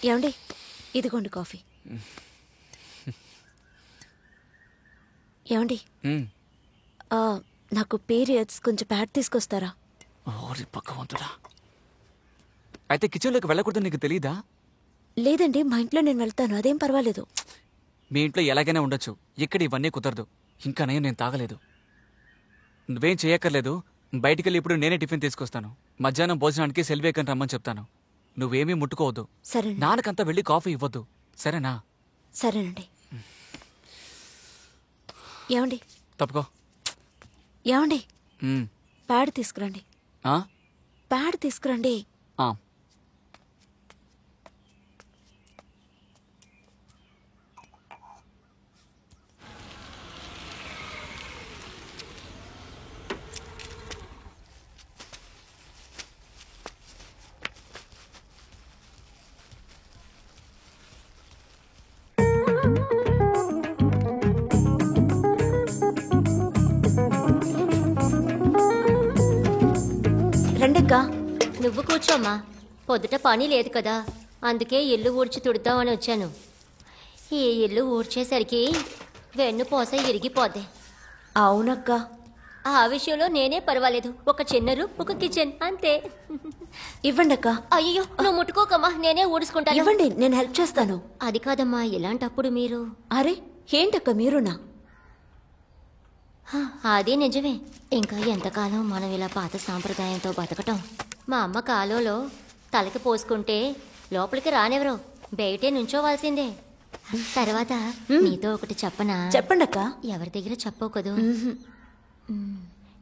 ఏమండి, ఇదిగోండి కాఫీ. ఏమండి, నాకు పీరియడ్స్, కొంచెం ప్యాడ్ తీసుకొస్తారా? పక్కవంతుడా, అయితే కిచెన్లోకి వెళ్ళకూడదు నీకు తెలీదా? లేదండి, మా ఇంట్లో నేను వెళ్తాను, అదేం పర్వాలేదు. మీ ఇంట్లో ఎలాగైనా ఉండొచ్చు, ఇక్కడ ఇవన్నీ కుదరదు. ఇంకా నేను తాగలేదు. నువ్వేం చేయక్కర్లేదు, బయటికెళ్ళి ఇప్పుడు నేనే టిఫిన్ తీసుకొస్తాను. మధ్యాహ్నం భోజనానికి సెల్వేకని రమ్మని చెప్తాను. నువ్వేమీ ముట్టుకోవద్దు. సరే. నాన్నకంతా వెళ్ళి కాఫీ ఇవ్వద్దు, సరేనా? సరేనండి. ఏమండి, తప్పుకో. ఏమండి, ప్యాడ్ తీసుకురండి. ప్యాడ్ తీసుకురండి. రండక్కా. నువ్వు కూర్చోమ్మా, పొద్దుట పని లేదు కదా, అందుకే ఇల్లు ఊడ్చి తుడుద్దామని వచ్చాను. ఈ ఇల్లు ఊడ్చేసరికి వెన్నుపోస ఇరిగిపోద్ది. అవునక్క, ఆ విషయంలో నేనే పర్వాలేదు. ఒక చిన్న రూమ్, ఒక కిచెన్, అంతే. ఇవ్వండి అక్క. అయ్యో, నువ్వు ముట్టుకోకమ్మా, నేనే ఊడ్చుకుంటాను. ఇవ్వండి, నేను హెల్ప్ చేస్తాను. అది కాదమ్మా, ఇలాంటప్పుడు మీరు. అరే ఏంటక్క మీరునా? అది నిజమే. ఇంకా ఎంతకాలం మనం ఇలా పాత సాంప్రదాయంతో బతకటం. మా అమ్మ కాలంలో తలకి పోసుకుంటే లోపలికి రానివ్వరు, బయటే నుంచోవాల్సిందే. తర్వాత నీతో ఒకటి చెప్పనా? చెప్పండి అక్క. ఎవరి దగ్గర చెప్పవు కదూ.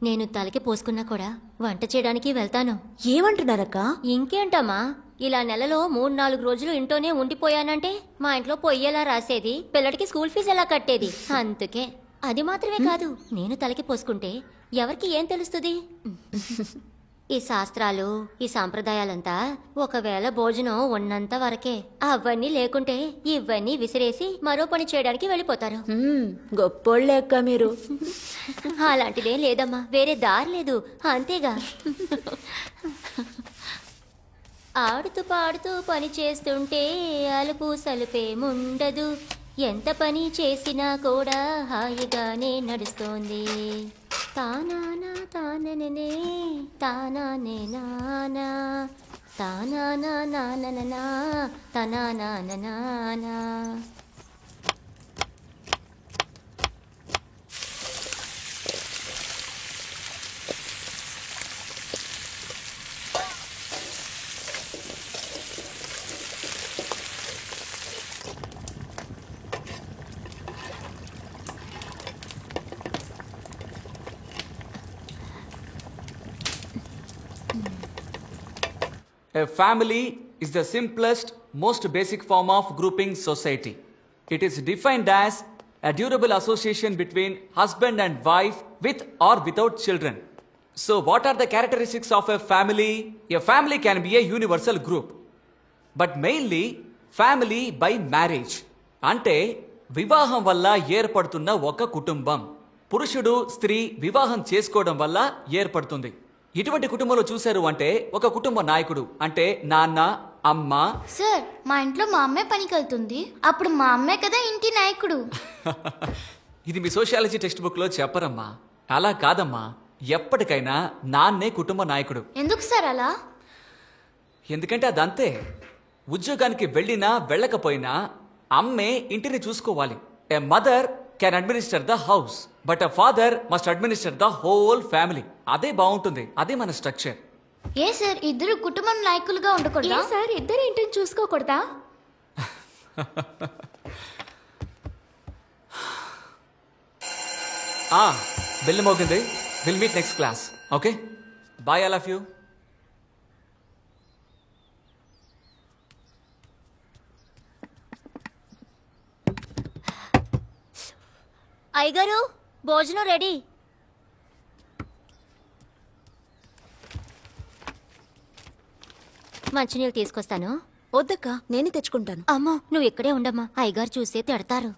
నేను తలకి పోసుకున్నా కూడా వంట చేయడానికి వెళ్తాను. ఏమంటున్నారక్క? ఇంకేంటమ్మా, ఇలా నెలలో 3-4 రోజులు ఇంట్లోనే ఉండిపోయానంటే మా ఇంట్లో పొయ్యేలా రాసేది, పిల్లడికి స్కూల్ ఫీజు ఎలా కట్టేది. అందుకే. అది మాత్రమే కాదు, నేను తలకి పోసుకుంటే ఎవరికి ఏం తెలుస్తుంది? ఈ శాస్త్రాలు, ఈ సాంప్రదాయాలంతా ఒకవేళ భోజనం ఉన్నంత వరకే. అవన్నీ లేకుంటే ఇవన్నీ విసిరేసి మరో పని చేయడానికి వెళ్ళిపోతారు. గొప్పోళ్ళే అక్క మీరు. అలాంటిదే లేదమ్మా, వేరే దారి లేదు, అంతేగా. ఆడుతూ పాడుతూ పని చేస్తుంటే అలుపు సలుపేముండదు, ఎంత పని చేసినా కూడా హాయిగానే నడుస్తోంది. తానానా తాననే తానానే నానా తానానా నాననా తనానా. A family is the simplest, most basic form of grouping society. It is defined as a durable association between husband and wife with or without children. So what are the characteristics of a family? A family can be a universal group. But mainly family by marriage. అంటే వివాహం వల్ల ఏర్పడుతున్న ఒక కుటుంబం. పురుషుడు స్త్రీ వివాహం చేసుకోవడం వల్ల ఏర్పడుతుంది. ఇటువంటి కుటుంబంలో చూశారు అంటే ఒక కుటుంబ నాయకుడు అంటే నాన్న, అమ్మ. సార్, మా ఇంట్లో మా అమ్మే పనికి వెళ్తుంది, అప్పుడు మా అమ్మే కదా ఇంటి నాయకుడు. ఇది మీ సోషియాలజీ టెక్స్ట్ బుక్ లో చెప్పరమ్మా. అలా కాదమ్మా, ఎప్పటికైనా నాన్నే కుటుంబ నాయకుడు. ఎందుకు సార్ అలా? ఎందుకంటే అదంతే. ఉద్యోగానికి వెళ్ళినా వెళ్ళకపోయినా అమ్మే ఇంటిని చూసుకోవాలి. A mother can administer the house, but a father must administer the whole family. అదే బాగుంటుంది, అదే మన స్ట్రక్చర్. ఏ సార్, ఇద్దరు కుటుంబం నాయకులుగా ఉండకూడదా? సార్ ఇద్దరు ఇంటిని చూసుకోకూడదా? బెల్ మోగింది. Will meet next class. Okay, bye all of you. అయ్యగారు, భోజనం రెడీ. మంచినీళ్ళు తీసుకొస్తాను. వద్దక్క, నేనే తెచ్చుకుంటాను. అమ్మో, నువ్వు ఇక్కడే ఉండమ్మా, అయ్యగారు చూసే తిడతారు.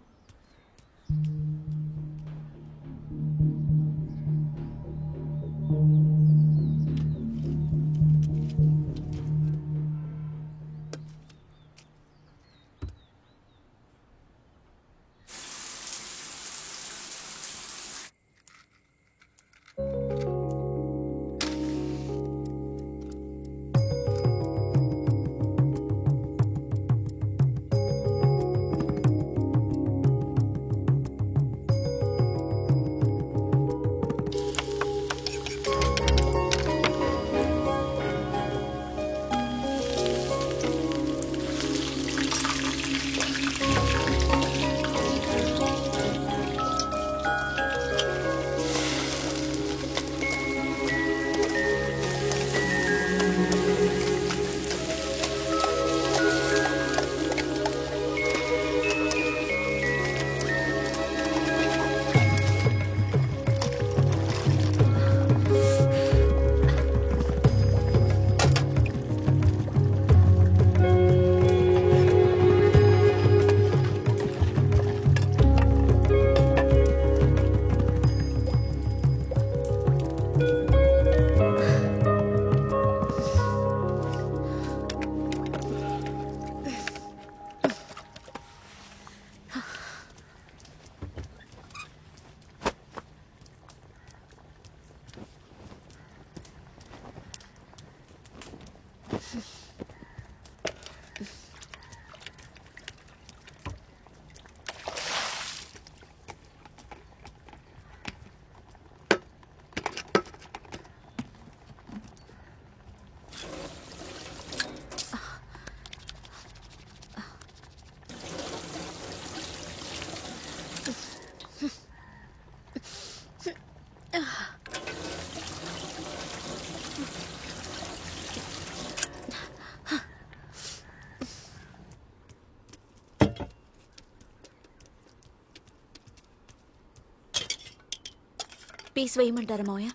పీస్ వేయమంటారా మావయ్య?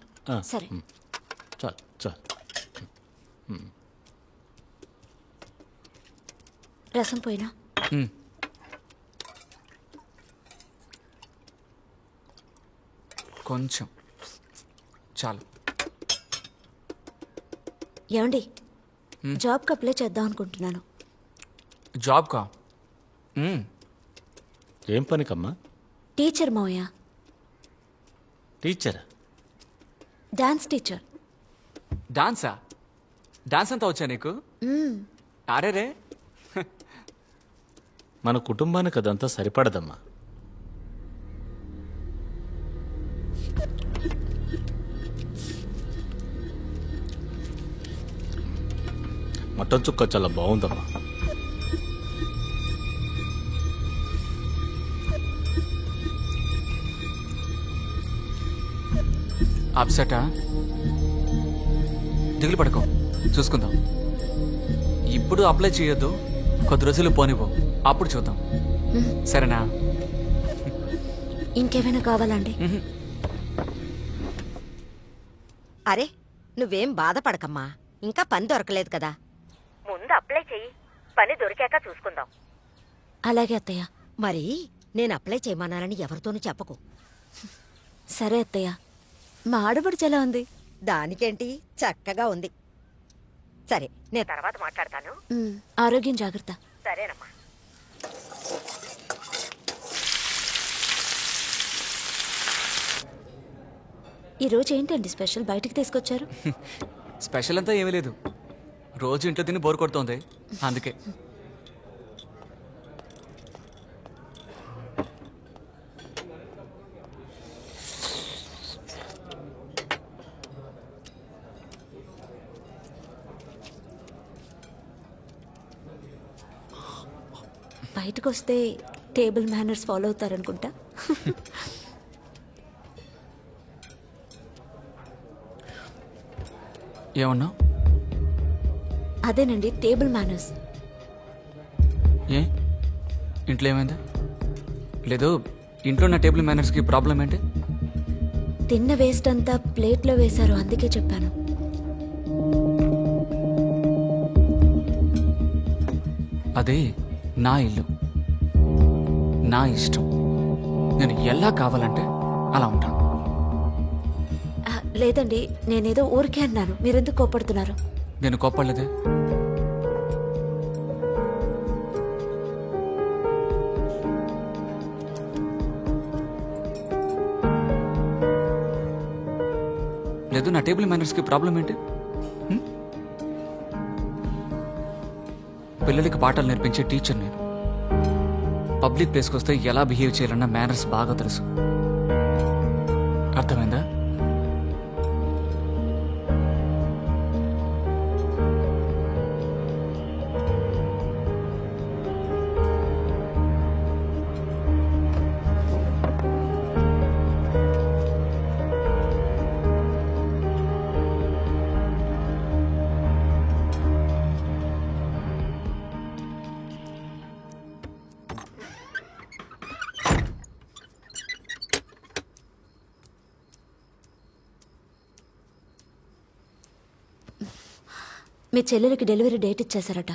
సరే. చాలు చాలు. రసం పోయినా? కొంచెం చాలు. ఏమండి, జాబ్కి అప్లై చేద్దాం అనుకుంటున్నాను. జాబ్కా? ఏం పనికమ్మా? టీచర్ మావయ్య. టీచరా? Dance teacher. డాన్సా? డాన్స్ అంతా వచ్చా నీకు? అరే రే, మన కుటుంబానికి అదంతా సరిపడదమ్మా. మటన్ చుక్క చాలా బాగుందమ్మా. అప్సెటా? దిగులు పడుకో, చూసుకుందాం. ఇప్పుడు అప్లై చేయొద్దు, కొద్ది రోజులు పోనివ్వు, అప్పుడు చూద్దాం. సరేనా? ఇంకేమైనా కావాలండి? అరే, నువ్వేం బాధపడకమ్మా, ఇంకా పని దొరకలేదు కదా. ముందు అప్లై చెయ్యి, పని దొరికాక చూసుకుందాం. అలాగే అత్తయ్య. మరి నేను అప్లై చేయమన్నానని ఎవరితోనూ చెప్పకు. సరే అత్తయ్య. మా ఆడపడుచు ఎలా ఉంది? దానికేంటి, చక్కగా ఉంది. సరే, నేను తర్వాత మాట్లాడతాను. ఆరోగ్యం జాగ్రత్త. సరేనమ్మా. ఈరోజు ఏంటండి స్పెషల్ బయటికి తీసుకొచ్చారు? స్పెషల్ అంతా ఏమీ లేదు, రోజు ఇంట్లో తిని బోర్ కొడుతోంది, అందుకే. బయటకు వస్తే టేబుల్ మేనర్స్ ఫాలో అవుతారనుకుంటా. ఏమన్నా? అదేనండి, టేబుల్ మేనర్స్. ఏ ఇంట్లో ఏమైంది? లేదు, ఇంట్లో నా టేబుల్ మేనర్స్కి ప్రాబ్లం ఏంటి? తిన్న వేస్ట్ అంతా ప్లేట్లో వేశారు, అందుకే చెప్పాను. అది నా ఇల్లు, నా ఇష్టం. నేను ఎలా కావాలంటే అలా ఉంటాను. లేదండి, నేనేదో ఊరికే అన్నాను, మీరెందుకు కోపడుతున్నారు? నేను కోప్పడలేదే. లేదు, నా టేబుల్ మేనర్స్కి ప్రాబ్లం ఏంటి? పిల్లలకి పాఠాలు నేర్పించే టీచర్ నేను. పబ్లిక్ ప్లేస్కి వస్తే ఎలా బిహేవ్ చేయాలన్న మేనర్స్ బాగా తెలుసు. అర్థమైందా? మీ చెల్లెలకి డెలివరీ డేట్ ఇచ్చేశారట.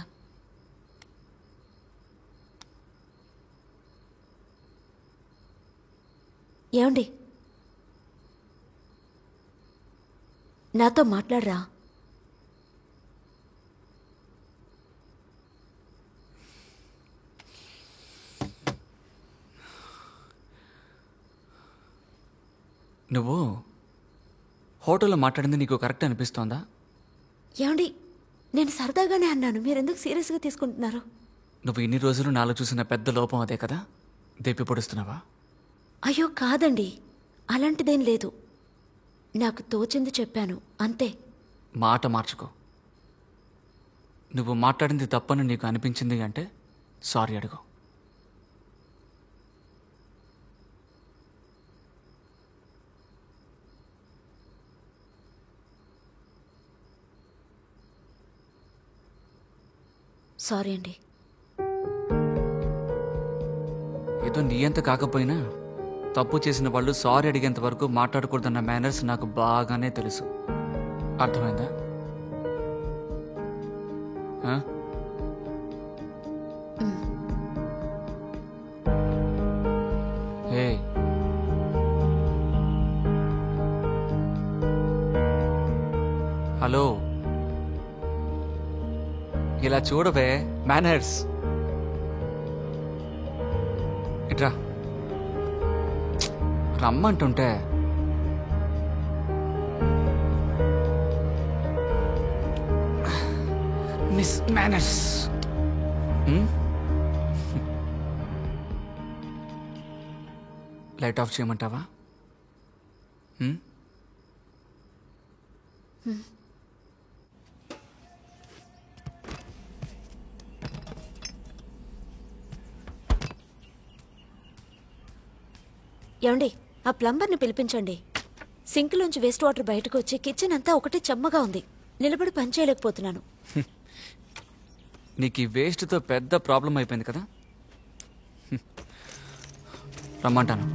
ఏమండి, నాతో మాట్లాడరా? నువ్వు హోటల్లో మాట్లాడింది నీకు కరెక్ట్ అనిపిస్తోందా? ఏమండి, నేను సరదాగానే అన్నాను, మీరెందుకు సీరియస్గా తీసుకుంటున్నారు? నువ్వు ఇన్ని రోజులు నాలో చూసిన పెద్ద లోపం అదే కదా? దెప్పి పొడుస్తున్నావా? అయ్యో కాదండి, అలాంటిదేం లేదు. నాకు తోచింది చెప్పాను, అంతే. మాట మార్చుకో. నువ్వు మాట్లాడింది తప్పని నీకు అనిపించింది అంటే సారీ అడుగు. సారీ అండి. ఏదో నీ అంత కాకపోయినా తప్పు చేసిన వాళ్ళు సారీ అడిగేంత వరకు మాట్లాడకూడదన్న మేనర్స్ నాకు బాగానే తెలుసు. అర్థమైందా? ఏ హలో, ఇలా చూడవే మేనర్స్. ఇట్రా, రమ్మంటుంటే. Miss manners. లైట్ ఆఫ్ చేయమంటావా? ఏమండి, ఆ ప్లంబర్ని పిలిపించండి. సింక్లోంచి వేస్ట్ వాటర్ బయటకు వచ్చి కిచెన్ అంతా ఒకటి చెమ్మగా ఉంది. నిలబడి పని చేయలేకపోతున్నాను. నీకు ఈ వేస్ట్తో పెద్ద ప్రాబ్లం అయిపోయింది కదా? రమ్మంటాను.